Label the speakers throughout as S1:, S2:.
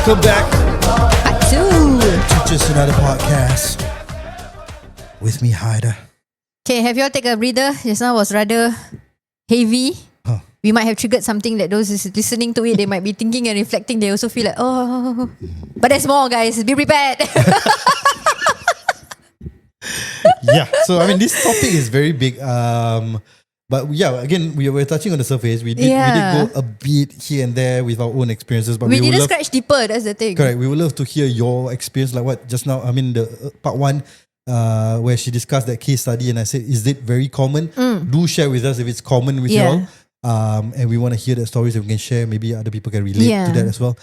S1: Welcome back
S2: Part 2.
S1: to Just Another Podcast with me, Haida.
S2: Okay, have you all take a breather? Just now was rather heavy. We might have triggered something that those is listening to it, they might be thinking and reflecting. They also feel like, oh. But there's more, guys. Be prepared.
S1: Yeah, so I mean, this topic is very big. But yeah, again, we were touching on the surface. We did go a bit here and there with our own experiences. But
S2: we didn't scratch deeper, that's the thing.
S1: Correct. We would love to hear your experience, like what just now. I mean, the part 1, where she discussed that case study, and I said, "Is it very common? Do share with us if it's common with you all." And we want to hear the stories that we can share. Maybe other people can relate to that as well.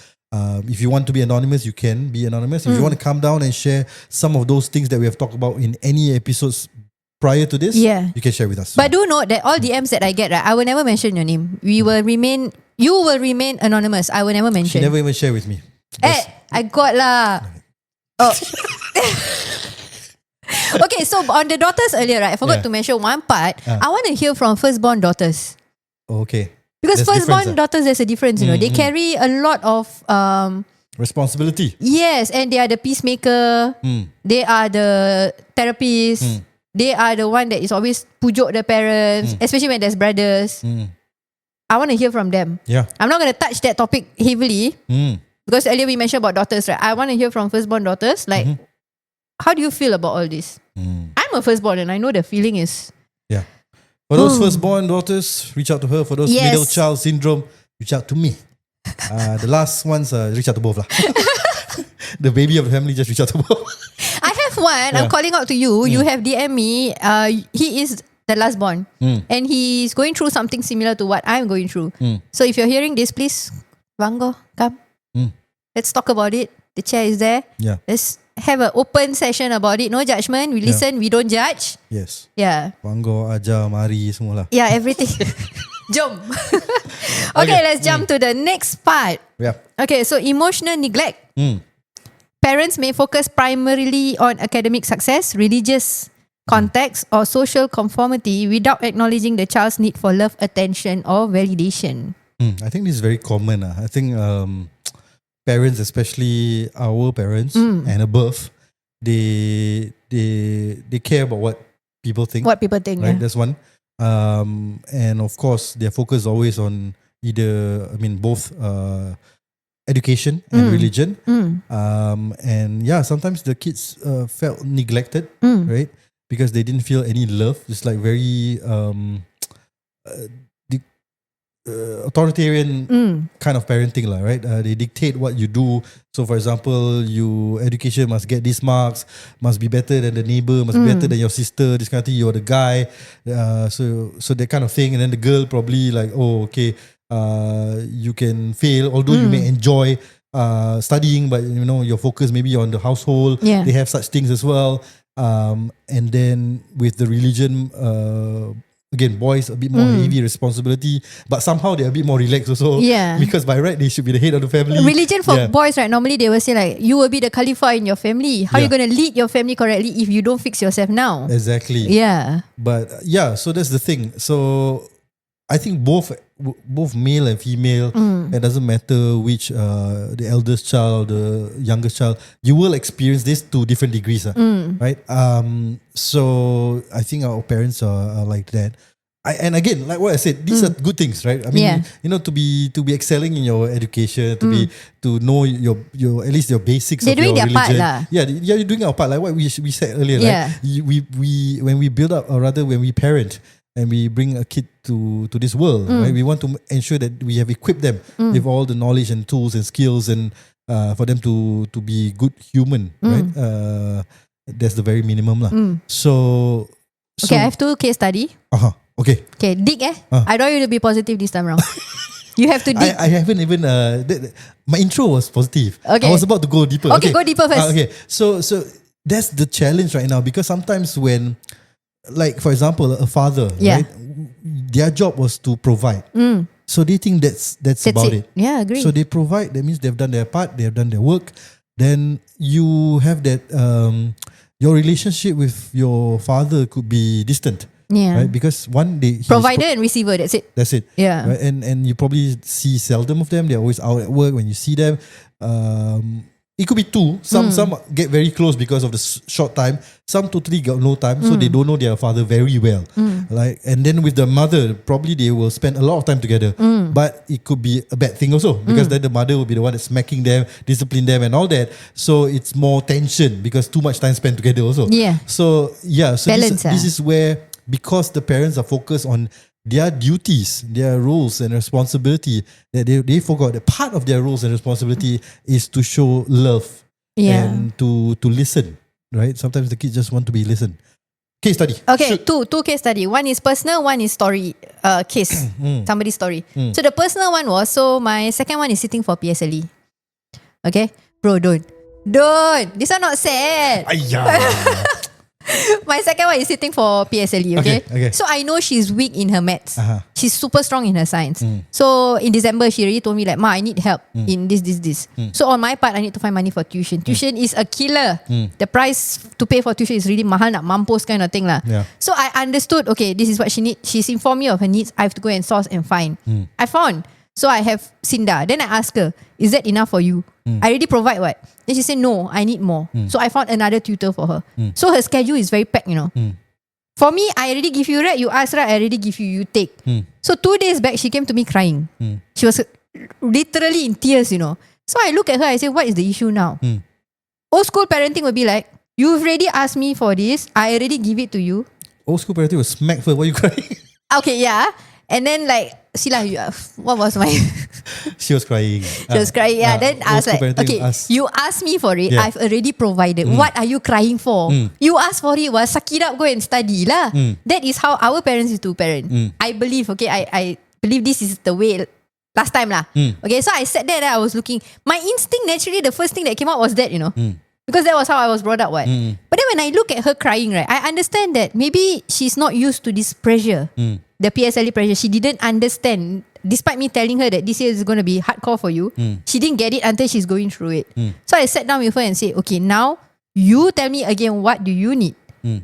S1: If you want to be anonymous, you can be anonymous. If you want to come down and share some of those things that we have talked about in any episodes prior to this, you can share with us.
S2: But do note that all DMs that I get, right, I will never mention your name. You will remain anonymous. I will never mention.
S1: She never even share with me.
S2: I got lah. Oh. Okay, so on the daughters earlier, right, I forgot to mention one part. I want to hear from firstborn daughters.
S1: Okay.
S2: Because firstborn daughters, there's a difference, you know. They carry a lot of
S1: responsibility.
S2: Yes, and they are the peacemaker. They are the therapist. They are the one that is always pujuk the parents, especially when there's brothers. I want to hear from them.
S1: Yeah.
S2: I'm not going to touch that topic heavily because earlier we mentioned about daughters, right? I want to hear from firstborn daughters. Like, how do you feel about all this? I'm a firstborn and I know the feeling is...
S1: Yeah. For those firstborn daughters, reach out to her. For those middle child syndrome, reach out to me. The last ones, reach out to both lah. The baby of the family, just reach out to both.
S2: I have one. I'm calling out to you. You have DM me. He is the last born. And he's going through something similar to what I'm going through. So if you're hearing this, please, Vango, come. Let's talk about it. The chair is there.
S1: Yeah.
S2: Let's have an open session about it. No judgment. We listen. We don't judge.
S1: Yes.
S2: Yeah.
S1: Vango, ajar, mari, semua lah.
S2: Yeah, everything. Jom. Okay, let's jump to the next part.
S1: Yeah.
S2: Okay, so emotional neglect. Parents may focus primarily on academic success, religious context, or social conformity without acknowledging the child's need for love, attention, or validation.
S1: I think this is very common. I think parents, especially our parents and above, they care about what people think.
S2: What people think,
S1: right? That's one. And of course, their focus is always on both education and religion. And yeah, sometimes the kids felt neglected, right? Because they didn't feel any love. It's like very authoritarian kind of parenting, right? They dictate what you do. So for example, your education must get these marks, must be better than the neighbor, must be better than your sister, this kind of thing. You're the guy. So that kind of thing. And then the girl probably like, oh, okay, you can fail, although you may enjoy studying, but you know your focus maybe on the household. They have such things as well. And then with the religion, again, boys a bit more heavy responsibility, but somehow they're a bit more relaxed also. Yeah. Because by right they should be the head of the family.
S2: Religion for boys, right? Normally they will say like, you will be the Khalifa in your family. How are you going to lead your family correctly if you don't fix yourself now?
S1: Exactly.
S2: Yeah.
S1: But so that's the thing. So I think both male and female, it doesn't matter which the eldest child or the youngest child, you will experience this to different degrees, right? So I think our parents are like that. And again, like what I said, these are good things, right? I mean, you know, to be excelling in your education, to know your at least your basics of your religion. They're doing their part lah. Yeah, you're doing our part, like what we said earlier, right? We when we build up, or rather when we parent, and we bring a kid to this world, right? We want to ensure that we have equipped them with all the knowledge and tools and skills, and for them to be good human, right? That's the very minimum lah. So
S2: okay, I have 2 case study.
S1: Okay,
S2: dig I don't want you to be positive this time around. You have to dig.
S1: I haven't even my intro was positive.
S2: Okay.
S1: I was about to go deeper.
S2: Okay, go deeper first.
S1: Okay, so that's the challenge right now, because sometimes when, like for example, a father, right? Their job was to provide. So they think that's about it.
S2: Yeah, agree.
S1: So they provide. That means they've done their part. They have done their work. Then you have that. Your relationship with your father could be distant.
S2: Yeah.
S1: right? Because one day
S2: Provider and receiver, that's it.
S1: that's it.
S2: Yeah.
S1: Right? And you probably see seldom of them. They're always out at work. When you see them, it could be two. Some get very close because of the short time. Some totally got no time, so they don't know their father very well. Like, and then with the mother, probably they will spend a lot of time together. But it could be a bad thing also, because then the mother will be the one that's smacking them, discipline them, and all that. So it's more tension because too much time spent together also.
S2: Yeah.
S1: So so
S2: Balance,
S1: this is where, because the parents are focused on their duties, their roles and responsibility, that they forgot that part of their roles and responsibility is to show love and to listen, right? Sometimes the kids just want to be listened. Case study.
S2: Okay, two case study. One is personal, one is story case. Somebody's story. So the personal one was, so my second one is sitting for PSLE. Okay? Bro, don't. This one not sad. My second one is sitting for PSLE, okay? So I know she's weak in her maths. She's super strong in her science. So in December, she already told me like, Ma, I need help in this. So on my part, I need to find money for tuition. Tuition is a killer. The price to pay for tuition is really mahal, nak mampus kind of thing lah. So I understood, okay, this is what she needs. She's informed me of her needs. I have to go and source and find. I found. So I have Sinda. Then I asked her, is that enough for you? I already provide what? Then she said, no, I need more. So I found another tutor for her. So her schedule is very packed, you know. For me, I already give you, right? You ask, right? I already give you, you take. So 2 days back, she came to me crying. She was literally in tears, you know. So I look at her, I say, what is the issue now? Old school parenting would be like, you've already asked me for this. I already give it to you.
S1: Old school parenting was smack first. Why are you crying?
S2: Okay, yeah. And then like, Sila, what was my...
S1: She was crying.
S2: She was crying, yeah. Then I was like, okay, you asked me for it. I've already provided. What are you crying for? You asked for it, suck it up, go and study lah. That is how our parents used to parent. I believe, okay, I believe this is the way last time lah. Okay, so I sat there and I was looking. My instinct, naturally, the first thing that came out was that, you know. Because that was how I was brought up, what? But then when I look at her crying, right, I understand that maybe she's not used to this pressure. The PSLE pressure. She didn't understand. Despite me telling her that this year is going to be hardcore for you, she didn't get it until she's going through it. So I sat down with her and said, okay, now you tell me again, what do you need?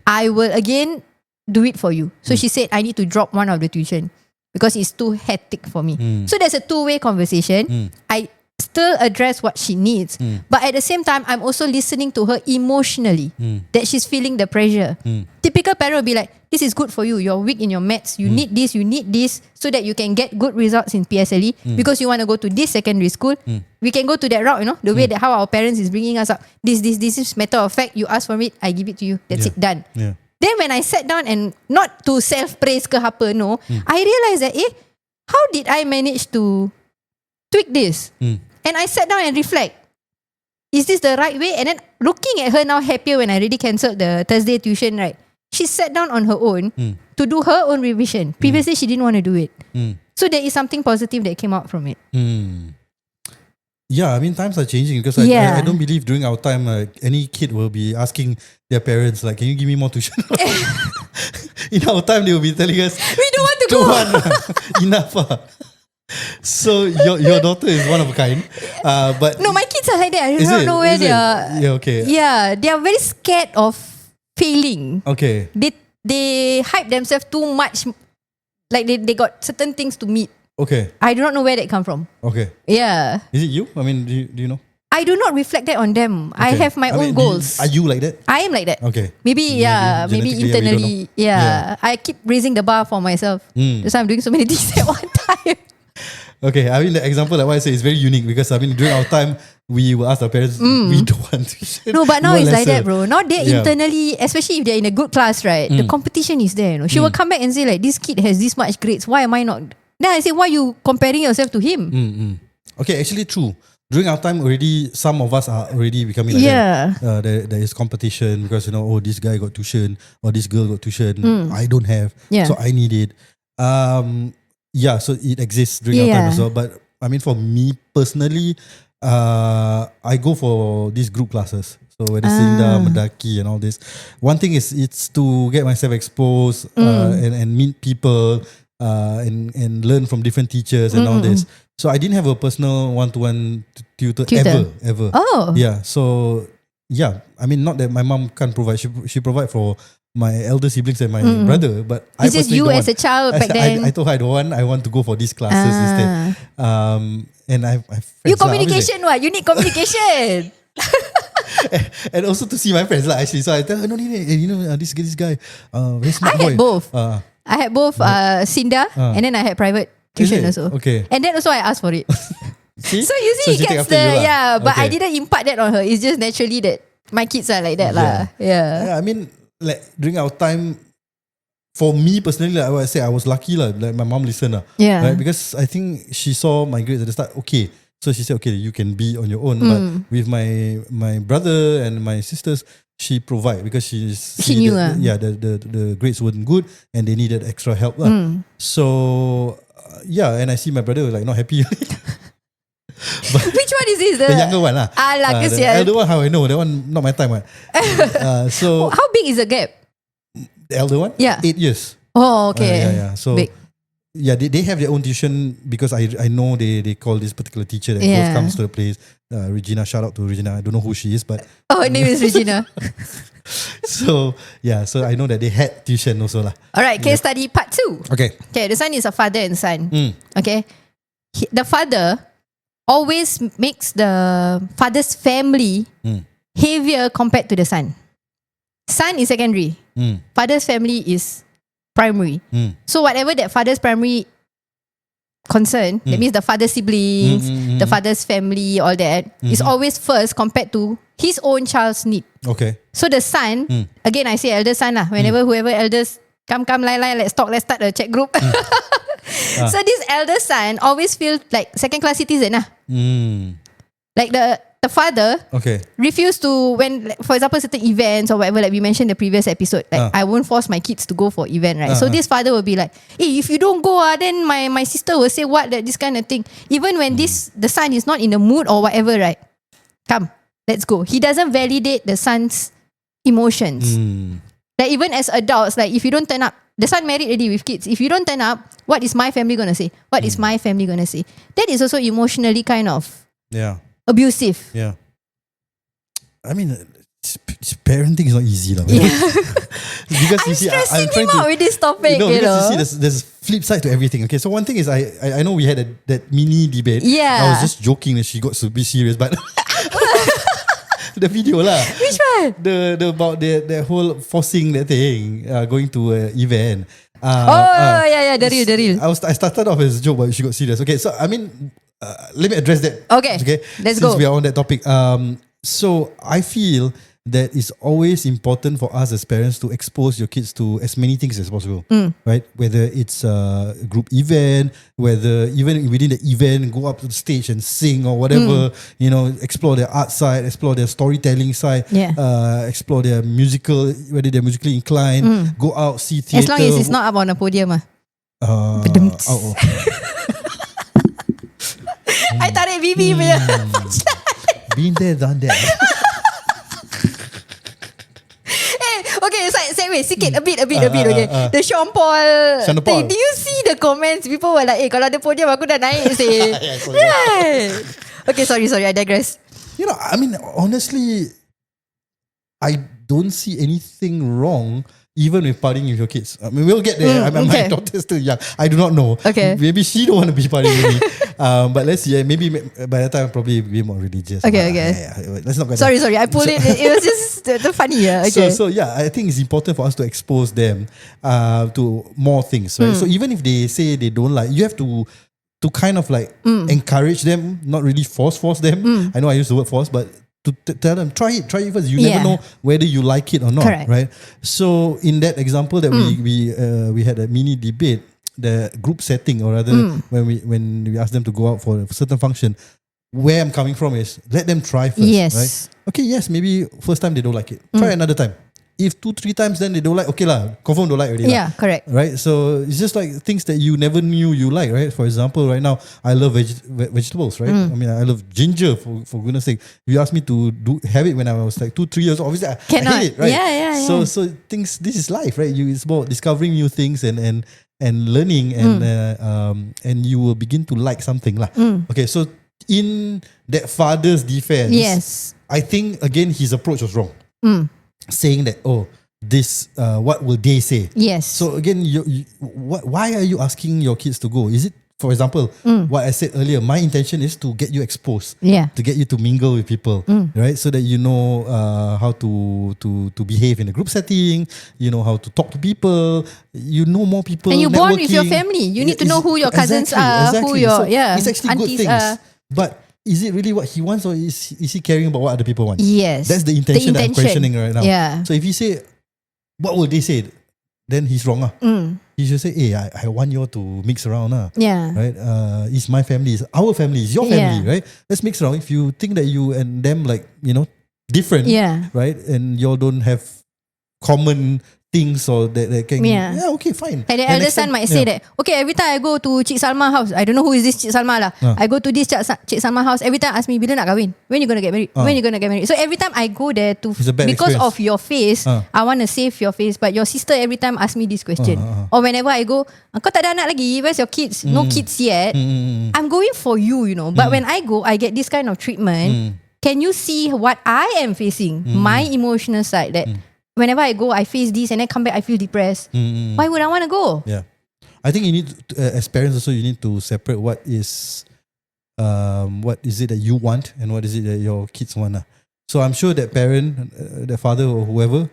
S2: I will again do it for you. So she said, I need to drop one of the tuition because it's too hectic for me. So there's a two-way conversation. I still address what she needs, but at the same time, I'm also listening to her emotionally, that she's feeling the pressure. Typical parent will be like, this is good for you. You're weak in your maths. You need this, so that you can get good results in PSLE because you want to go to this secondary school. We can go to that route, you know, the way that how our parents is bringing us up. This is matter of fact. You ask for it, I give it to you. That's it, done. Then when I sat down, and not to self-praise ke apa, no, I realized that, how did I manage to tweak this? And I sat down and reflect. Is this the right way? And then looking at her now happier when I already cancelled the Thursday tuition, right? She sat down on her own to do her own revision. Previously, she didn't want to do it. So there is something positive that came out from it.
S1: Yeah, I mean, times are changing because I don't believe during our time, any kid will be asking their parents, like, can you give me more tuition? In our time, they will be telling us,
S2: we don't want to go.
S1: Enough. So your daughter is one of a kind, but
S2: no, my kids are like that. I do not know where they are.
S1: Yeah, okay.
S2: Yeah, they are very scared of failing.
S1: Okay.
S2: They hype themselves too much. Like they got certain things to meet.
S1: Okay.
S2: I do not know where that come from.
S1: Okay.
S2: Yeah.
S1: Is it you? I mean, do you know?
S2: I do not reflect that on them. Okay. I have my own goals.
S1: Are you like that?
S2: I am like that.
S1: Okay.
S2: Maybe internally. Yeah. I keep raising the bar for myself. That's why I'm doing so many things at one time.
S1: Okay, I mean the example like what I say is very unique because I mean during our time we will ask our parents we don't want to.
S2: No, but now it's like that, bro. Now they internally, especially if they're in a good class, right? The competition is there. You know? She will come back and say like, this kid has this much grades. Why am I not? Then I say, why are you comparing yourself to him?
S1: Okay, actually true. During our time already, some of us are already becoming like that. There is competition because you know, oh, this guy got tuition or this girl got tuition. I don't have, so I need it. So it exists during our time as well. But I mean, for me personally, I go for these group classes. So when it's Sinda, Mendaki and all this. One thing is it's to get myself exposed and meet people and learn from different teachers and all this. So I didn't have a personal one-to-one tutor ever.
S2: Oh.
S1: Yeah. So yeah, I mean, not that my mom can't provide. She provide for my elder siblings and my brother, but
S2: It's just you as a child back then.
S1: I told her I want to go for these classes instead. And I
S2: you communication, what? You need communication.
S1: and also to see my friends lah. Actually, so I tell her, no, this guy, very smart boy.
S2: I had both Sinda and then I had private tuition also.
S1: Okay.
S2: And then also I asked for it.
S1: See?
S2: So you see, it gets but I didn't impart that on her. It's just naturally that my kids are like that lah. Yeah.
S1: I mean, like during our time, for me personally, like I would say I was lucky lah. Like my mom listened lah.
S2: Yeah.
S1: Right? Because I think she saw my grades at the start. Okay. So she said, okay, you can be on your own. But with my brother and my sisters, she provide because she
S2: knew
S1: the grades weren't good and they needed extra help lah. So and I see my brother was like not happy.
S2: But which one is this?
S1: The younger one lah. The elder one, how I know? That one not my time. So
S2: how big is the gap?
S1: The elder one?
S2: Yeah.
S1: 8 years.
S2: Oh, okay.
S1: So
S2: big.
S1: Yeah, they have their own tuition because I know they call this particular teacher that comes to the place. Regina, shout out to Regina. I don't know who she is, but
S2: her name is Regina.
S1: So I know that they had tuition also lah.
S2: Alright, case study part 2.
S1: Okay,
S2: this one is a father and son. Okay, the father always makes the father's family heavier compared to the son. Son is secondary. Father's family is primary. So whatever that father's primary concern, that means the father's siblings, the father's family, all that, is always first compared to his own child's need.
S1: Okay.
S2: So the son, again I say elder son lah. Whenever whoever elders come, let's talk, let's start a chat group. So this elder son always feels like second class citizen lah. Like the father refused to, when for example certain events or whatever, like we mentioned in the previous episode, like I won't force my kids to go for event, right? So this father will be like, hey, if you don't go, then my sister will say what, that this kind of thing. Even when the son is not in the mood or whatever, right? Come, let's go. He doesn't validate the son's emotions. Like even as adults, like if you don't turn up, the son married already with kids. If you don't turn up, what is my family gonna say? What is my family gonna say? That is also emotionally kind of abusive.
S1: Yeah. I mean, parenting is not easy lah. Because
S2: I'm stressing him out with this topic.
S1: Because you see, there's flip side to everything. Okay, so one thing is I know we had that mini debate.
S2: Yeah.
S1: I was just joking that she got to be serious, but the video lah.
S2: Which one?
S1: The about the whole forcing that thing, going to an event.
S2: The real.
S1: I started off as a joke, but she got serious. Okay, so I mean, let me address that.
S2: Okay, let's go.
S1: Since we are on that topic, so I feel that it's always important for us as parents to expose your kids to as many things as possible, right? Whether it's a group event, whether even within the event, go up to the stage and sing or whatever, explore their art side, explore their storytelling side, explore their musical, whether they're musically inclined, go out, see theatre.
S2: As long as it's not up on a podium. I tarik Bibi punya
S1: been there, done that.
S2: Okay, segue sikit, a bit, okay. The Sean Paul thing. Do you see the comments? People were like, kalau ada podium aku dah naik say. Right. Okay, sorry, I digress.
S1: I mean, honestly, I don't see anything wrong even with partying with your kids. I mean, we'll get there. My daughter's still young. I do not know.
S2: Okay.
S1: Maybe she don't want to be partying with me. But let's see. Maybe by the time I'll probably be more religious.
S2: Okay.
S1: Let's not go there.
S2: Sorry. I pulled it. It was just the funny. Okay.
S1: So I think it's important for us to expose them to more things, right? So even if they say they don't like, you have to kind of like encourage them, not really force them. I know I use the word force, but to tell them, try it first. You never know whether you like it or not.
S2: Correct.
S1: Right? So in that example that we had a mini debate, the group setting, or rather when we ask them to go out for a certain function, where I'm coming from is let them try first.
S2: Yes.
S1: Right? Okay, yes, maybe first time they don't like it. Try another time. If 2-3 times then they don't like, okay lah, confirm don't like already.
S2: Yeah, correct.
S1: Right? So it's just like things that you never knew you like, right? For example, right now, I love vegetables, right? I mean, I love ginger, for goodness sake. If you asked me to have it when I was like 2-3 years old, obviously I hate it, right?
S2: Yeah.
S1: So this is life, right? It's about discovering new things and learning and you will begin to like something lah. Okay, so in that father's defense,
S2: yes,
S1: I think again his approach was wrong. Saying that, this what will they say?
S2: Yes.
S1: So again, why are you asking your kids to go? Is it, for example, what I said earlier, my intention is to get you exposed, to get you to mingle with people, right? So that you know how to behave in a group setting, you know how to talk to people, you know more people.
S2: And you bond with your family. You need to know who your cousins are, who your
S1: it's actually good
S2: aunties
S1: things.
S2: are.
S1: But is it really what he wants, or is he caring about what other people want?
S2: Yes.
S1: That's the intention that I'm questioning right now.
S2: Yeah.
S1: So if you say, what will they say? Then he's wrong. He should say, hey, I want you all to mix around.
S2: Yeah.
S1: Right? It's my family, it's our family, it's your family, right? Let's mix around. If you think that you and them like, different, right? And you all don't have common things or that can, okay, fine.
S2: And the elder son might say that, okay, every time I go to Cik Salma house, I don't know who is this Cik Salma lah. I go to this Cik Salma house, every time ask me, bila nak kahwin? When you gonna get married? When you gonna get married? So every time I go there because
S1: experience.
S2: of your face, I want to save your face. But your sister every time ask me this question. Or whenever I go, kau tak ada anak lagi, where's your kids? No kids yet. I'm going for you, But when I go, I get this kind of treatment. Can you see what I am facing? My emotional side that whenever I go, I face this and then come back, I feel depressed. Why would I want to go?
S1: Yeah. I think you need to, as parents also, you need to separate what is it that you want and what is it that your kids want. So I'm sure that parent, the father or whoever,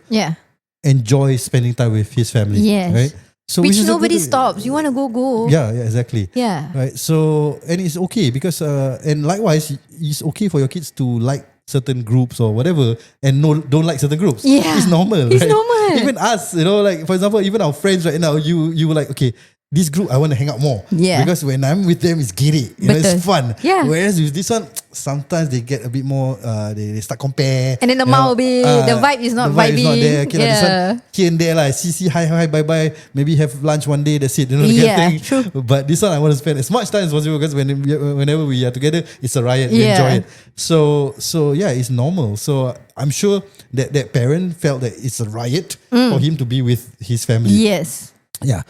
S1: enjoys spending time with his family.
S2: Yes.
S1: Right? So
S2: which nobody stops. You want to go.
S1: Yeah, exactly.
S2: Yeah.
S1: Right. So, and it's okay because, and likewise, it's okay for your kids to like certain groups or whatever and don't like certain groups.
S2: Yeah.
S1: It's normal.
S2: It's
S1: right?
S2: normal.
S1: Even us, like for example, even our friends right now, you were like, okay, this group I want to hang out more.
S2: Yeah.
S1: Because when I'm with them, it's giddy. It's fun.
S2: Yeah.
S1: Whereas with this one, sometimes they get a bit more, they start compare.
S2: And then the mouth the vibe is not vibing.
S1: The vibe is not there. Okay, this one, here and there, like, see, hi, bye. Maybe have lunch one day, that's it. The kind of thing.
S2: True.
S1: But this one, I want to spend as much time as possible because whenever we are together, it's a riot. We enjoy it. So yeah, it's normal. So I'm sure that parent felt that it's a riot for him to be with his family.
S2: Yes.
S1: Yeah.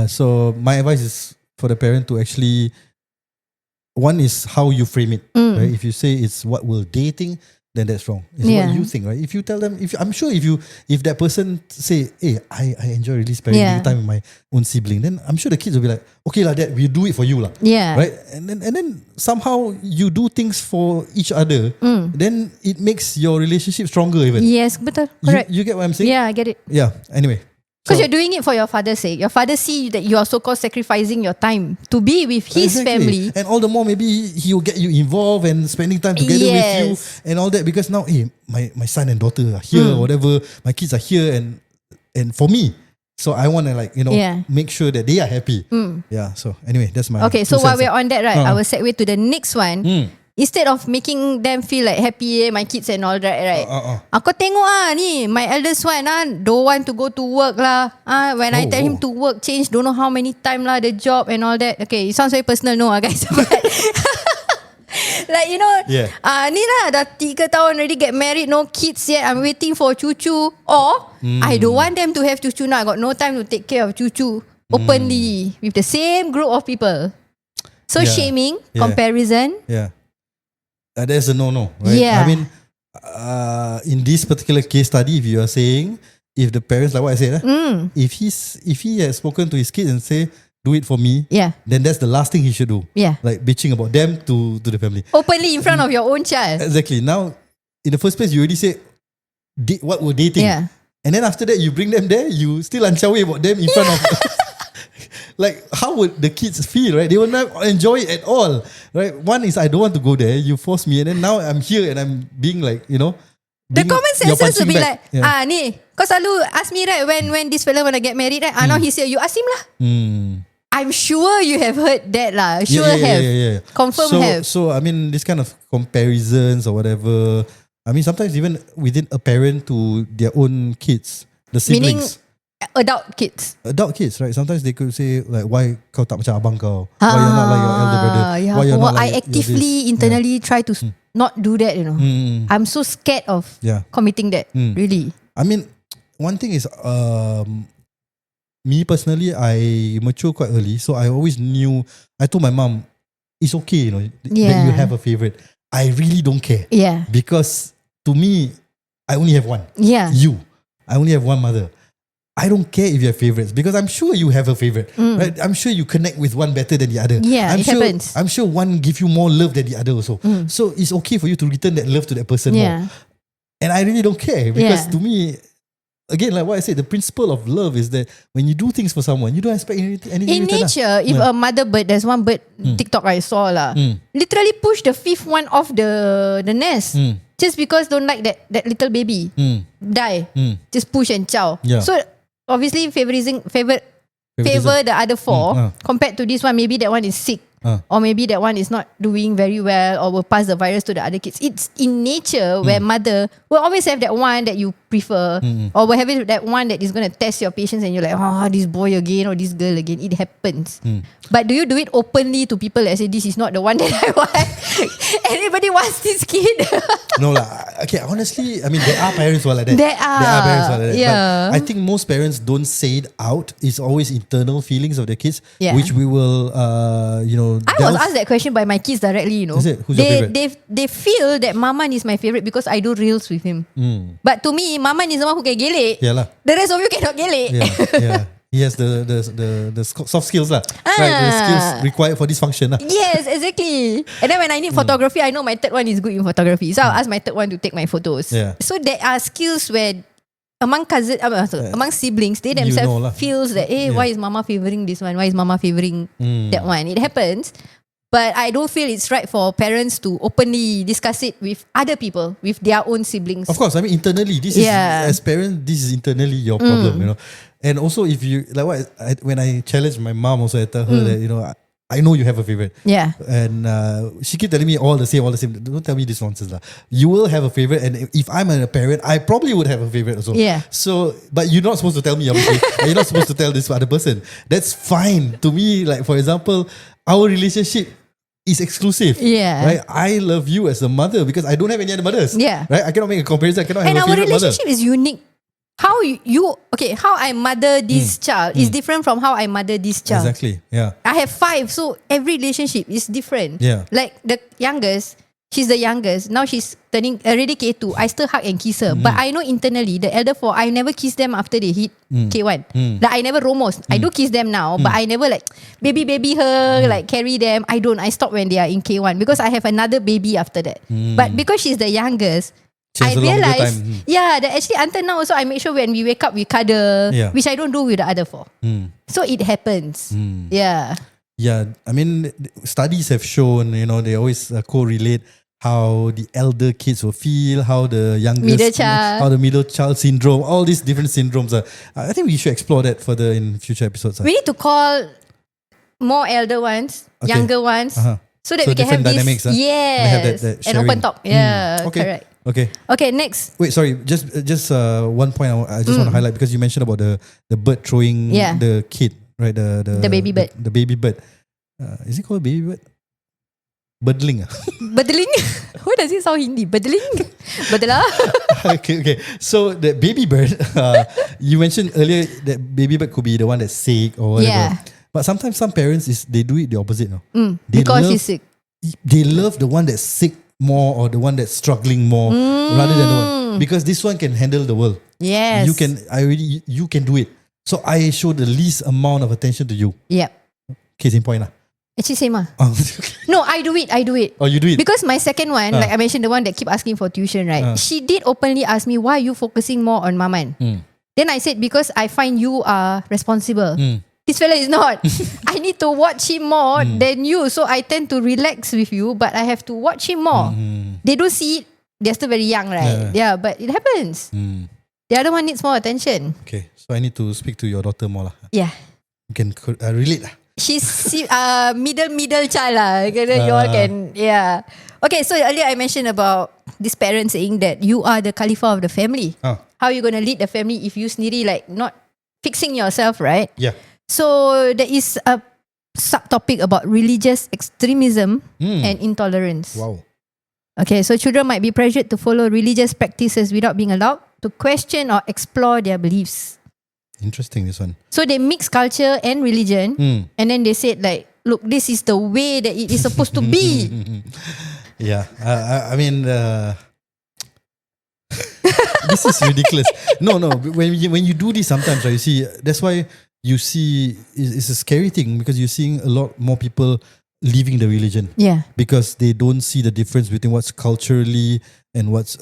S1: So my advice is for the parent to actually, one is how you frame it. Right? If you say it's what will they think, then that's wrong. It's what you think, right? If you tell them, I'm sure if that person say, hey, I enjoy really spending time with my own sibling, then I'm sure the kids will be like, okay lah, Dad, we'll do it for you lah.
S2: Yeah.
S1: Right? And then somehow you do things for each other, then it makes your relationship stronger even.
S2: Yes, betul. Correct.
S1: You get what I'm saying?
S2: Yeah, I get it.
S1: Yeah. Anyway.
S2: Because you're doing it for your father's sake. Your father see that you are so-called sacrificing your time to be with his family.
S1: And all the more, maybe he will get you involved and spending time together with you and all that. Because now, hey, my son and daughter are here or whatever. My kids are here and for me. So I want to make sure that they are happy. Yeah. So anyway, that's my
S2: Okay, so while we're on that, right, I will segue to the next one. Instead of making them feel like happy, my kids and all that, right? Aku tengok ni, my eldest one don't want to go to work lah. When I tell him to work, change don't know how many time lah the job and all that. Okay, it sounds very personal, no guys. But like ni lah dah 3 tahun already get married, no kids yet. I'm waiting for cucu. Or I don't want them to have cucu now. I got no time to take care of cucu openly with the same group of people. So shaming, comparison.
S1: Yeah. That's a no-no, right?
S2: Yeah.
S1: I mean, in this particular case study, if you are saying, if the parents, like what I said, if he has spoken to his kids and say, do it for me, then that's the last thing he should do.
S2: Yeah.
S1: Like bitching about them to the family.
S2: Openly in front of your own child.
S1: Exactly. Now, in the first place, you already say, what would they think?
S2: Yeah.
S1: And then after that, you bring them there, you still unshawi about them in front of like, how would the kids feel, right? They will not enjoy it at all, right? One is, I don't want to go there. You force me, and then now I'm here and I'm being like,
S2: the common sense will be like, ni, kau selalu ask me, right, when this fella wanna get married, right? Now he's here, you ask him lah. I'm sure you have heard that lah. Sure have.
S1: Yeah.
S2: Confirm have.
S1: So I mean, this kind of comparisons or whatever. I mean, sometimes even within a parent to their own kids, the siblings.
S2: Meaning adult kids,
S1: right? Sometimes they could say like, why kau tak macam abang kau? Why you're not like your elder brother? Why you're not like
S2: I actively internally try to not do that, I'm so scared of committing that. Really.
S1: I mean, one thing is, me personally, I mature quite early, so I always knew. I told my mom, it's okay, that you have a favorite. I really don't care.
S2: Yeah.
S1: Because to me, I only have one.
S2: Yeah.
S1: You. I only have one mother. I don't care if you have favorites because I'm sure you have a favorite, right? I'm sure you connect with one better than the other.
S2: Yeah, it happens.
S1: I'm sure one give you more love than the other also. So it's okay for you to return that love to that person more. And I really don't care because to me, again, like what I said, the principle of love is that when you do things for someone, you don't expect anything
S2: in nature. If a mother bird, there's one bird TikTok I saw literally push the fifth one off the nest just because don't like that little baby die. Just push and chow. So obviously favor the other four compared to this one. Maybe that one is sick. Or maybe that one is not doing very well or will pass the virus to the other kids. It's in nature where mother will always have that one that you prefer or will have that one that is going to test your patience and you're like, this boy again or this girl again. It happens. But do you do it openly to people that say this is not the one that I want? Everybody wants this kid.
S1: No lah. Okay, honestly, I mean there are parents who are like that.
S2: There are
S1: parents who are like that.
S2: Yeah.
S1: But I think most parents don't say it out. It's always internal feelings of their kids,
S2: Yeah.
S1: which we will,
S2: I was asked that question by my kids directly,
S1: Is it? Who's your favorite?
S2: They feel that Maman is my favorite because I do reels with him. But to me, Maman is the one who can gelek.
S1: Yeah lah.
S2: The rest of you cannot gelek.
S1: Yeah. He has the soft skills lah. Right, the skills required for this function lah.
S2: Yes, exactly. And then when I need photography, I know my third one is good in photography. So I'll ask my third one to take my photos.
S1: Yeah.
S2: So there are skills where among among siblings, they themselves feels that, why is Mama favoring this one? Why is Mama favoring that one? It happens. But I don't feel it's right for parents to openly discuss it with other people, with their own siblings.
S1: Of course, I mean internally, this is as parents, this is internally your problem, you know. And also, if you like, when I challenge my mom, also I tell her that I know you have a favorite.
S2: Yeah.
S1: And she keep telling me all the same. Don't tell me this nonsense lah. You will have a favorite, and if I'm a parent, I probably would have a favorite also.
S2: Yeah.
S1: So, but you're not supposed to tell me, obviously. And you're not supposed to tell this other person. That's fine to me. Like for example, our relationship is exclusive.
S2: Yeah.
S1: Right. I love you as a mother because I don't have any other mothers.
S2: Yeah.
S1: Right. I cannot make a comparison. I cannot have a favorite mother.
S2: And our relationship is unique. How I mother this child is different from how I mother this child.
S1: Exactly. Yeah.
S2: I have 5, so every relationship is different.
S1: Yeah.
S2: Like the youngest, she's the youngest. Now she's turning already K2. I still hug and kiss her. But I know internally, the elder 4, I never kiss them after they hit K1. Like I never romos. I do kiss them now, but I never like baby her, like carry them. I don't. I stop when they are in K1 because I have another baby after that. But because she's the youngest, I realized, that actually until now also I make sure when we wake up we cuddle, which I don't do with the other 4. So it happens. Yeah.
S1: Yeah, I mean, studies have shown, they always correlate how the elder kids will feel, how the youngest, how the middle child syndrome, all these different syndromes are. I think we should explore that further in future episodes.
S2: We need to call more elder ones, younger ones, so that we can have
S1: dynamics,
S2: this. Yes,
S1: that
S2: and open talk. Yeah, correct.
S1: Okay,
S2: next.
S1: Wait, sorry. Just one point I just want to highlight because you mentioned about the bird throwing the kid, right? The
S2: baby bird.
S1: The baby bird. Is it called baby bird? Birdling.
S2: Birdling? Who does it sound Hindi? Birdling? Birdla?
S1: Okay. So the baby bird, you mentioned earlier that baby bird could be the one that's sick or whatever.
S2: Yeah.
S1: But sometimes some parents they do it the opposite. No?
S2: Because she's sick.
S1: They love the one that's sick more or the one that's struggling more rather than the one, because this one can handle the world.
S2: Yes.
S1: You can do it. So I show the least amount of attention to you.
S2: Yep.
S1: Case in point lah.
S2: Actually same lah. No, I do it.
S1: Oh, you do it?
S2: Because my second one, like I mentioned, the one that keep asking for tuition, right? She did openly ask me, why are you focusing more on Maman? Then I said, because I find you are responsible. This fella is not. I need to watch him more than you. So I tend to relax with you, but I have to watch him more. They don't see it. They're still very young, right? Yeah, but it happens. The other one needs more attention.
S1: Okay, so I need to speak to your daughter more lah.
S2: Yeah.
S1: You can relate lah.
S2: She's middle child lah. You all can, Okay, so earlier I mentioned about this parent saying that you are the Khalifa of the family. How are you going to lead the family if you sendiri like not fixing yourself, right?
S1: Yeah.
S2: So there is a subtopic about religious extremism and intolerance.
S1: Wow.
S2: Okay, so children might be pressured to follow religious practices without being allowed to question or explore their beliefs.
S1: Interesting, this one.
S2: So they mix culture and religion, and then they said like, look, this is the way that it is supposed to be.
S1: Yeah, I mean, this is ridiculous. No. When you do this sometimes, right, you see, that's why you see it's a scary thing because you're seeing a lot more people leaving the religion.
S2: Yeah.
S1: Because they don't see the difference between what's culturally and what's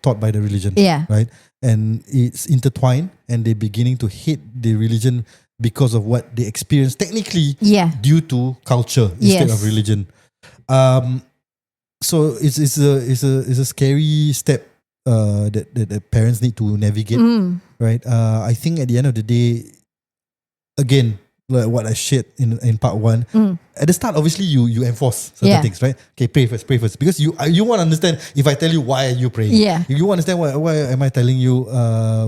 S1: taught by the religion.
S2: Yeah.
S1: Right? And it's intertwined and they're beginning to hate the religion because of what they experience technically due to culture instead of religion. So it's a scary step that parents need to navigate, right? I think at the end of the day, again, like what I shared in part one, at the start, obviously you enforce certain things, right? Okay, pray first, because you want to understand. If I tell you why are you praying, you understand why am I telling you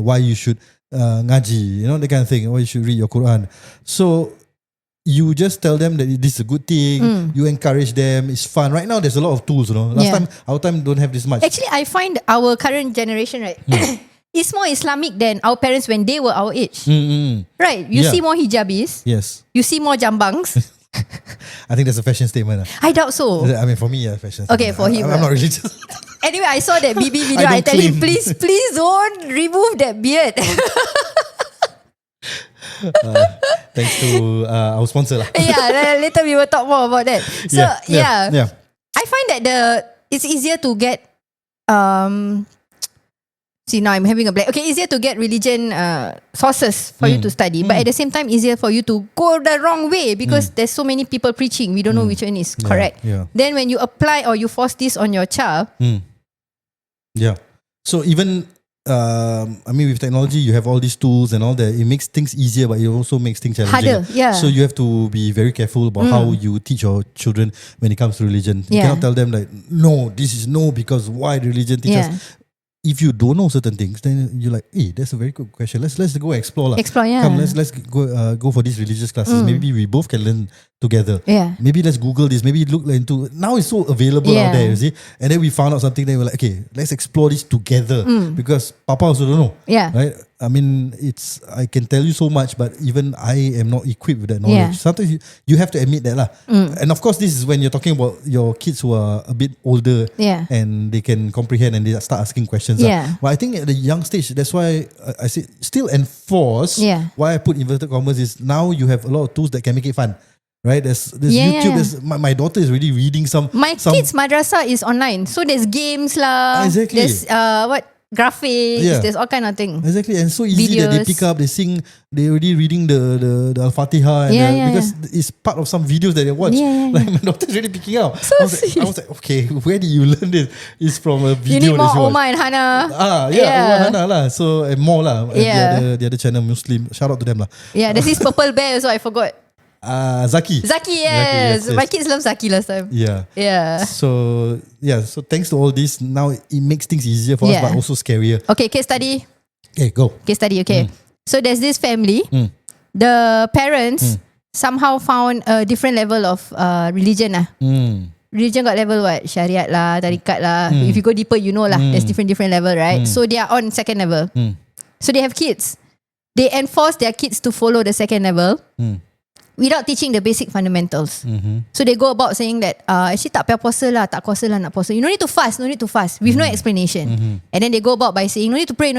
S1: why you should ngaji, that kind of thing, why you should read your Quran. So you just tell them that this is a good thing. You encourage them. It's fun. Right now, there's a lot of tools. Last time, our time don't have this much.
S2: Actually, I find our current generation, right, is more Islamic than our parents when they were our age. Right? You see more hijabis.
S1: Yes.
S2: You see more jambangs.
S1: I think that's a fashion statement.
S2: I doubt so.
S1: I mean, for me, fashion statement.
S2: Okay, for him.
S1: I'm not religious.
S2: Anyway, I saw that BB video. I tell him, please don't remove that beard.
S1: Thanks to our sponsor lah.
S2: Later we will talk more about that. So I find that it's easier to get see now I'm having a blank. Okay, easier to get religion sources for you to study, but at the same time easier for you to go the wrong way because there's so many people preaching. We don't know which one is correct. Then when you apply or you force this on your child,
S1: so even I mean, with technology, you have all these tools and all that. It makes things easier, but it also makes things challenging.
S2: Harder,
S1: So you have to be very careful about how you teach your children when it comes to religion. You cannot tell them like, no, this is no because why religion teaches. If you don't know certain things, then you're like, hey, that's a very good question. Let's go explore. Come, let's go for these religious classes. Maybe we both can learn together. Maybe let's Google this. Maybe look into. Now it's so available out there, you see. And then we found out something. Then we're like, okay, let's explore this together because Papa also don't know. Right? I mean, I can tell you so much, but even I am not equipped with that knowledge. Sometimes you have to admit that lah. And of course, this is when you're talking about your kids who are a bit older and they can comprehend and they start asking questions. But I think at the young stage, that's why I say still enforce. Why I put inverted commas is now you have a lot of tools that can make it fun. Right, there's YouTube. There's my daughter is really reading some. My
S2: kids' madrasa is online, so there's games lah.
S1: Exactly.
S2: There's graphics. There's all kind of things.
S1: Exactly, and so easy that they pick up, they sing, they already reading the Al-Fatiha because it's part of some videos that they watch. Like my daughter's really picking up.
S2: So
S1: I was like, okay, where did you learn this? It's from a video.
S2: You need more Omar and Hana.
S1: Omar and Hana lah. So and more lah. The other channel Muslim. Shout out to them lah.
S2: Yeah, there's this purple bear. So I forgot.
S1: Zaki,
S2: yes. My kids love Zaki last time. So
S1: thanks to all this, now it makes things easier for us, but also scarier.
S2: Okay, case study.
S1: Okay, go.
S2: Case study, okay. So there's this family. The parents somehow found a different level of religion lah. Religion got level what? Syariat lah, tarikat lah. If you go deeper, you know lah. There's different level, right? So they are on second level. So they have kids. They enforce their kids to follow the second level. Without teaching the basic fundamentals. So they go about saying that actually tak payah puasa lah, tak kuasa lah nak puasa. You no need to fast with no explanation. And then they go about by saying no need to pray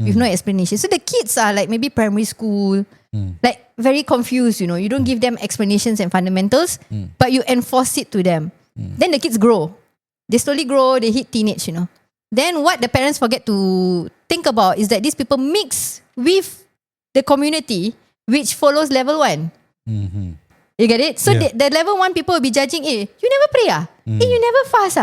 S2: with no explanation. So the kids are like maybe primary school, like very confused, you don't give them explanations and fundamentals, but you enforce it to them. Then the kids grow. They slowly grow, they hit teenage, Then what the parents forget to think about is that these people mix with the community which follows level 1. You get it? So the level 1 people will be judging, you never pray you never fast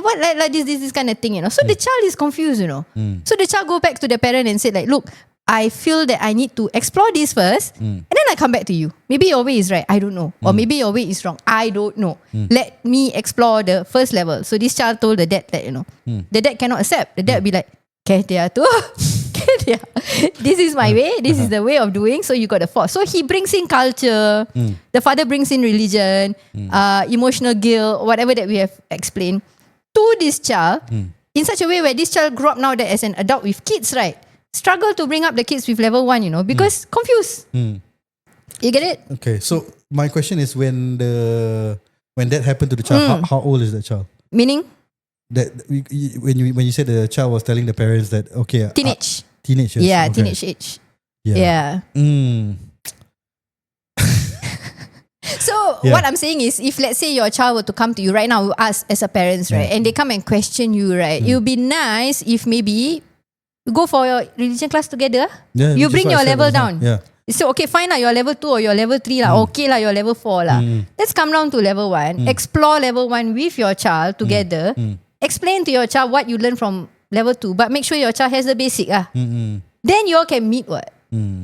S2: what like this kind of thing, So the child is confused, So the child go back to the parent and say like, look, I feel that I need to explore this first and then I come back to you. Maybe your way is right, I don't know. Or maybe your way is wrong, I don't know. Let me explore the first level. So this child told the dad that, the dad cannot accept. The dad will be like, this is my way, this is the way of doing, so you got to force. So he brings in culture, the father brings in religion, emotional guilt, whatever that we have explained to this child in such a way where this child grew up now that as an adult with kids, right, struggle to bring up the kids with level 1, because confused. You get it?
S1: Okay, so my question is when that happened to the child, how old is that child?
S2: Meaning?
S1: when you said the child was telling the parents that
S2: Teenage.
S1: Teenage, yes.
S2: Yeah,
S1: Okay.
S2: teenage age.
S1: Yeah.
S2: Yeah. So
S1: Yeah.
S2: what I'm saying is, if let's say your child were to come to you right now, us as a parents, right, and they come and question you, right, it would be nice if maybe you go for your religion class together.
S1: Yeah,
S2: You
S1: which is
S2: bring
S1: what I
S2: your
S1: said
S2: level
S1: just now.
S2: down.
S1: Yeah.
S2: So okay, fine lah, you're level 2 or you're level 3 lah. Okay lah, you're level 4 lah. Let's come down to level 1. Explore level 1 with your child together. Explain to your child what you learn from level 2, but make sure your child has the basic ah. Then you all can meet what.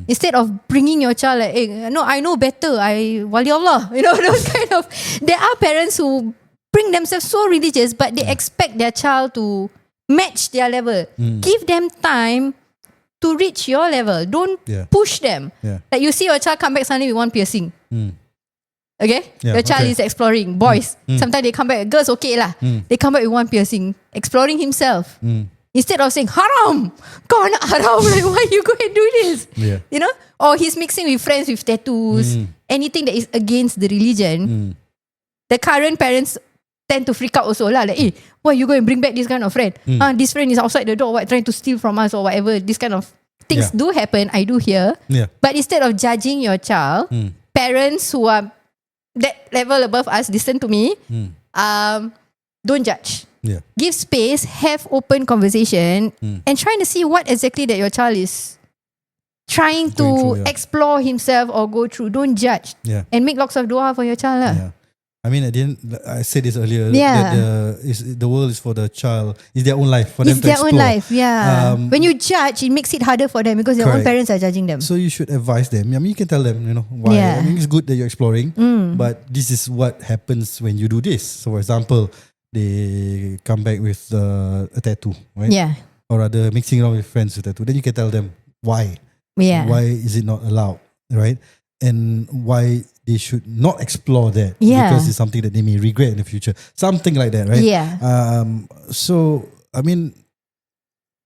S2: Instead of bringing your child like, no, I know better. Wali Allah. You know, those kind of. There are parents who bring themselves so religious, but they expect their child to match their level. Give them time to reach your level. Don't push them.
S1: Yeah.
S2: Like you see your child come back suddenly with one piercing. Okay?
S1: Yeah,
S2: Your child
S1: okay.
S2: is exploring. Boys. Sometimes they come back, girls okay lah. They come back with one piercing. Exploring himself. Instead of saying, haram! Kau anak haram. Like, why you go and do this?
S1: Yeah.
S2: You know? Or he's mixing with friends with tattoos. Anything that is against the religion. The current parents tend to freak out also lah. Like, why you go and bring back this kind of friend? This friend is outside the door, trying to steal from us or whatever. This kind of things do happen. I do hear.
S1: Yeah.
S2: But instead of judging your child, parents who are that level above us, listen to me. Don't judge.
S1: Yeah.
S2: Give space, have open conversation, and trying to see what exactly that your child is trying to
S1: Going through,
S2: explore himself or go through. Don't judge.
S1: Yeah.
S2: And make lots of dua for your child lah.
S1: Yeah. I mean, at the end, I said this earlier.
S2: Yeah.
S1: That the world is for the child. It's their own life for them
S2: It's
S1: to
S2: their
S1: explore.
S2: own life, yeah.
S1: Um,
S2: When you judge, it makes it harder for them because their own
S1: Correct.
S2: parents are judging them.
S1: So you should advise them. I mean, you can tell them, why.
S2: Yeah.
S1: I mean, it's good that you're exploring, but this is what happens when you do this. So, for example, they come back with a tattoo, right?
S2: Yeah.
S1: Or rather, mixing around with friends with tattoo. Then you can tell them why.
S2: Yeah.
S1: Why is it not allowed, right? And why they should not explore that
S2: Yeah.
S1: because it's something that they may regret in the future. Something like that, right?
S2: Yeah.
S1: So, I mean,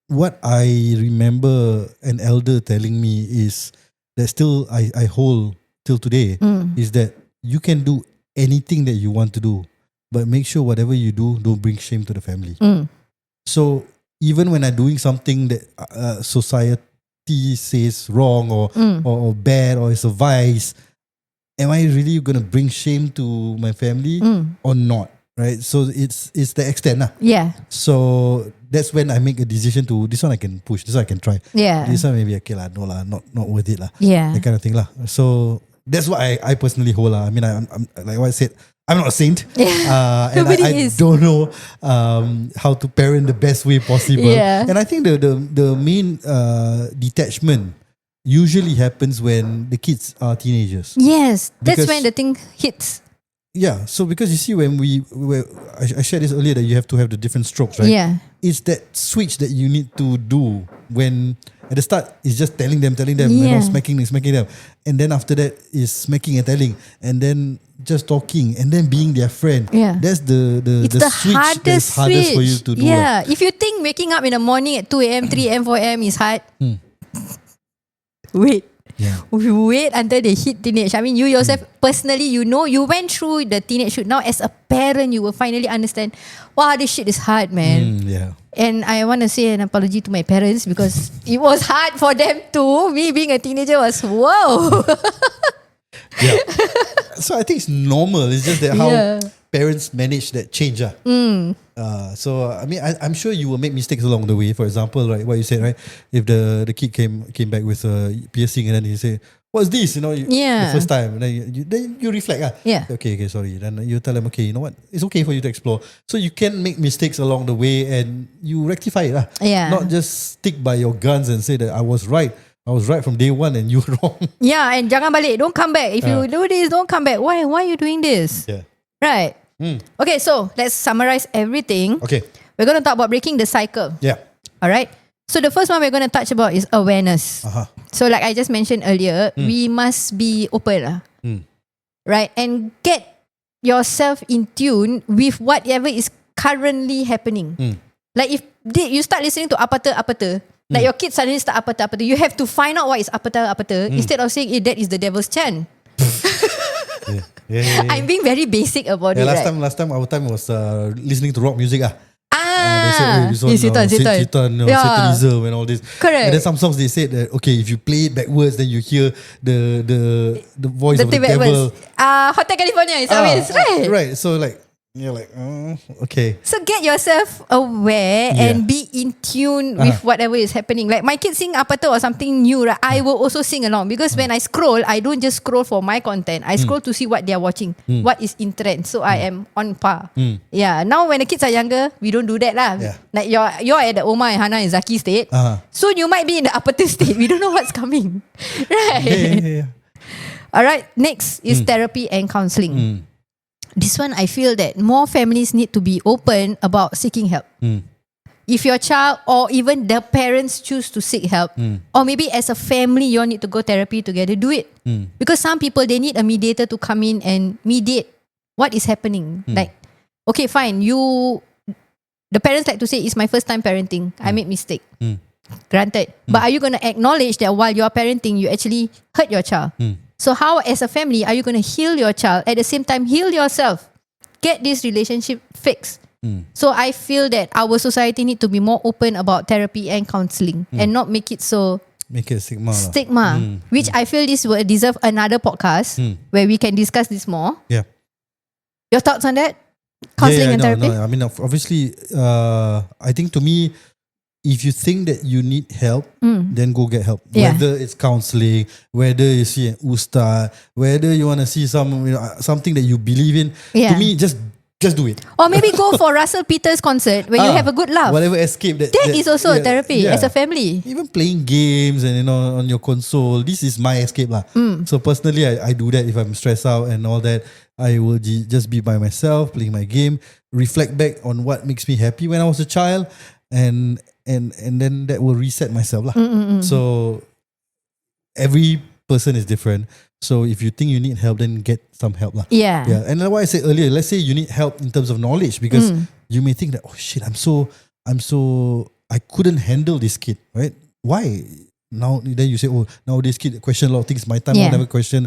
S1: what I remember an elder telling me is that still I hold till today is that you can do anything that you want to do, but make sure whatever you do, don't bring shame to the family. So even when I'm doing something that society says wrong or bad or it's a vice, am I really going to bring shame to my family or not? Right? So it's the extent.
S2: Yeah.
S1: So that's when I make a decision to, this one I can push, this one I can try.
S2: Yeah.
S1: This one maybe okay lah, no lah, not worth it lah.
S2: Yeah.
S1: That kind of thing lah. So that's what I personally hold lah. I mean, I'm like what I said, I'm not a saint. And
S2: Nobody
S1: I
S2: is.
S1: don't know how to parent the best way possible.
S2: Yeah.
S1: And I think the main detachment usually happens when the kids are teenagers.
S2: Yes. That's
S1: Because-
S2: when the thing hits.
S1: Yeah, so because you see when I shared this earlier that you have to have the different strokes, right?
S2: Yeah.
S1: It's that switch that you need to do when at the start it's just telling them,
S2: Yeah.
S1: smacking them. And then after that is smacking and telling. And then just talking and then being their friend.
S2: Yeah.
S1: That's the
S2: It's the
S1: switch
S2: hardest
S1: that's hardest for you
S2: switch.
S1: to do.
S2: Yeah. If you think waking up in the morning at 2 a.m., 3 a.m., 4 a.m. is hard, wait.
S1: Yeah.
S2: Wait until they hit teenage. I mean, you yourself personally, you went through the teenage shoot. Now, as a parent, you will finally understand, wow, this shit is hard, man.
S1: Yeah.
S2: And I want to say an apology to my parents because it was hard for them too. Me being a teenager was, whoa.
S1: Yeah. So I think it's normal. It's just that how
S2: Yeah.
S1: parents manage that change. So I mean, I'm sure you will make mistakes along the way. For example, right, what you said, right? If the kid came back with a piercing and then he say, "What's this?"
S2: Yeah.
S1: The first time, and then you reflect.
S2: Yeah.
S1: Okay, sorry. Then you tell them, okay, you know what? It's okay for you to explore. So you can make mistakes along the way and you rectify it.
S2: Yeah.
S1: Not just stick by your guns and say that I was right. I was right from day one and you wrong.
S2: Yeah, and jangan balik. Don't come back. If you do this, don't come back. Why are you doing this?
S1: Yeah.
S2: Right. Okay, so let's summarize everything.
S1: Okay.
S2: We're going to talk about breaking the cycle.
S1: Yeah.
S2: All right. So the first one we're going to touch about is awareness. So like I just mentioned earlier, we must be open. Right? And get yourself in tune with whatever is currently happening. Like if you start listening to apata, like your kids suddenly start apata, you have to find out what is apata instead of saying that is the devil's chant.
S1: Yeah.
S2: I'm being very basic about it.
S1: Last
S2: Right?
S1: time our time was listening to rock music. They say, this one, Satan, Satanism and all this.
S2: Correct.
S1: And then some songs they said that, okay, if you play it backwards, then you hear the voice of the devil.
S2: Hotel California is always, right?
S1: Right. So like, you're like, okay.
S2: So get yourself aware and be in tune with whatever is happening. Like my kids sing apa tu or something new, right? I will also sing along because when I scroll, I don't just scroll for my content. I scroll to see what they are watching, what is in trend. So I am on par. Yeah. Now when the kids are younger, we don't do that lah.
S1: Yeah.
S2: Like you're at the Omar and Hannah and Zaki state. Soon you might be in the upper state. We don't know what's coming, right?
S1: Yeah.
S2: All right. Next is therapy and counselling. This one, I feel that more families need to be open about seeking help. If your child or even the parents choose to seek help, or maybe as a family, you all need to go therapy together, do it. Because some people, they need a mediator to come in and mediate what is happening. Like, okay, fine, the parents like to say, it's my first time parenting. I made mistake. Granted. But are you going to acknowledge that while you are parenting, you actually hurt your child? So how, as a family, are you going to heal your child at the same time heal yourself? Get this relationship fixed. So I feel that our society need to be more open about therapy and counselling and not make it so stigma. Which I feel this will deserve another podcast where we can discuss this more.
S1: Yeah.
S2: Your thoughts on that? Counselling and therapy?
S1: No. I mean, obviously, I think to me, if you think that you need help, then go get help.
S2: Yeah.
S1: Whether it's counselling, whether you see an ustad, whether you want to see something that you believe in. To me, just do it.
S2: Or maybe go for Russell Peters' concert where you have a good laugh.
S1: Whatever escape that
S2: is also a therapy as a family.
S1: Even playing games and on your console, this is my escape lah. So personally, I do that if I'm stressed out and all that. I will just be by myself, playing my game, reflect back on what makes me happy when I was a child, and then that will reset myself lah. So every person is different. So if you think you need help, then get some help lah.
S2: Yeah.
S1: And like what I said earlier, let's say you need help in terms of knowledge, because you may think that, oh shit, I couldn't handle this kid, right? Why? Now then you say, oh, nowadays kid question a lot of things. My time I never question.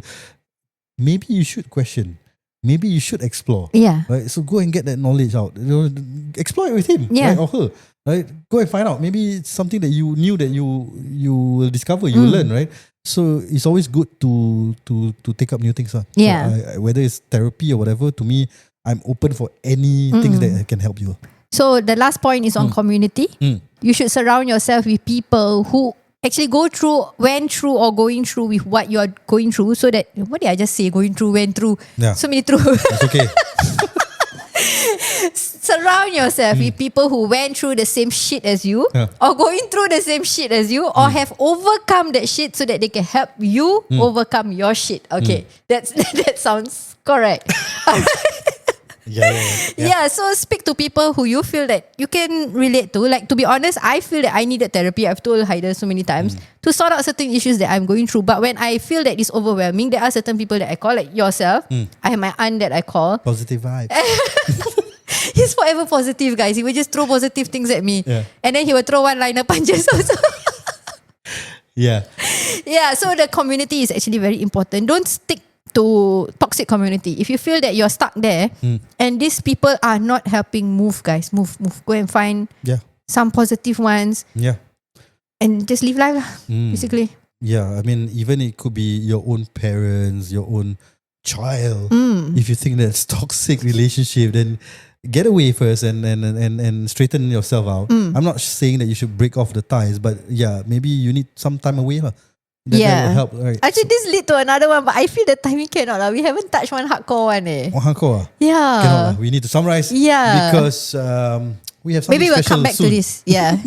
S1: Maybe you should question. Maybe you should explore. Yeah. Right. So go and get that knowledge out. Explore it with him, right, or her. Right. Go and find out. Maybe it's something that you knew that you will discover. You will learn. Right. So it's always good to take up new things.
S2: Yeah.
S1: So whether it's therapy or whatever, to me, I'm open for any things that can help you.
S2: So the last point is on community. You should surround yourself with people who actually went through or going through with what you are going through, so that, what did I just say? Going through, went through. Yeah. So many through.
S1: That's okay.
S2: Surround yourself with people who went through the same shit as you, or going through the same shit as you, or have overcome that shit so that they can help you overcome your shit. Okay, that sounds correct. Yeah, so speak to people who you feel that you can relate to. Like, to be honest, I feel that I needed therapy. I've told Haider so many times to sort out certain issues that I'm going through. But when I feel that it's overwhelming, there are certain people that I call, like yourself. I have my aunt that I call.
S1: Positive vibes.
S2: He's forever positive, guys. He will just throw positive things at me. And then he will throw one-liner punches also. Yeah, so the community is actually very important. Don't stick to toxic community. If you feel that you're stuck there and these people are not helping, move, guys. Move. Go and find some positive ones. Yeah. And just live life lah, basically. Yeah,
S1: I mean, even it could be your own parents, your own child. If you think that's toxic relationship, then get away first and straighten yourself out. I'm not saying that you should break off the ties, but yeah, maybe you need some time away lah. That will help, right?
S2: Actually, this lead to another one, but I feel the timing cannot lah. We haven't touched one hardcore one
S1: One hardcore?
S2: Yeah.
S1: Cannot lah. We need to summarize.
S2: Yeah.
S1: Because we have something
S2: maybe we'll
S1: special
S2: come back
S1: soon.
S2: to this. Yeah.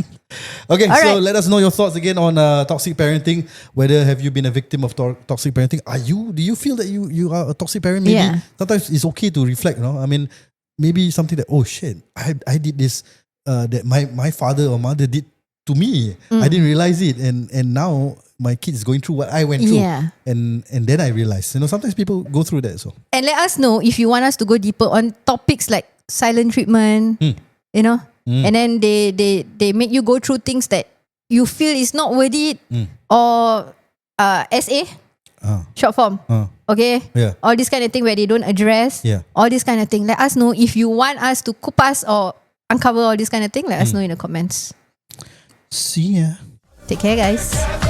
S1: Okay, so let us know your thoughts again on toxic parenting. Whether have you been a victim of toxic parenting? Do you feel that you are a toxic parent? Maybe sometimes it's okay to reflect, no? I mean, maybe something that, oh shit, I did this that my father or mother did to me. I didn't realize it, and now my kid is going through what I went through. And then I realized, sometimes people go through that. So,
S2: and let us know if you want us to go deeper on topics like silent treatment, and then they make you go through things that you feel is not worth it, or SA, short form, okay, all this kind of thing where they don't address, all this kind of thing. Let us know if you want us to kupas or uncover all this kind of thing, let us know in the comments.
S1: See ya.
S2: Take care, guys.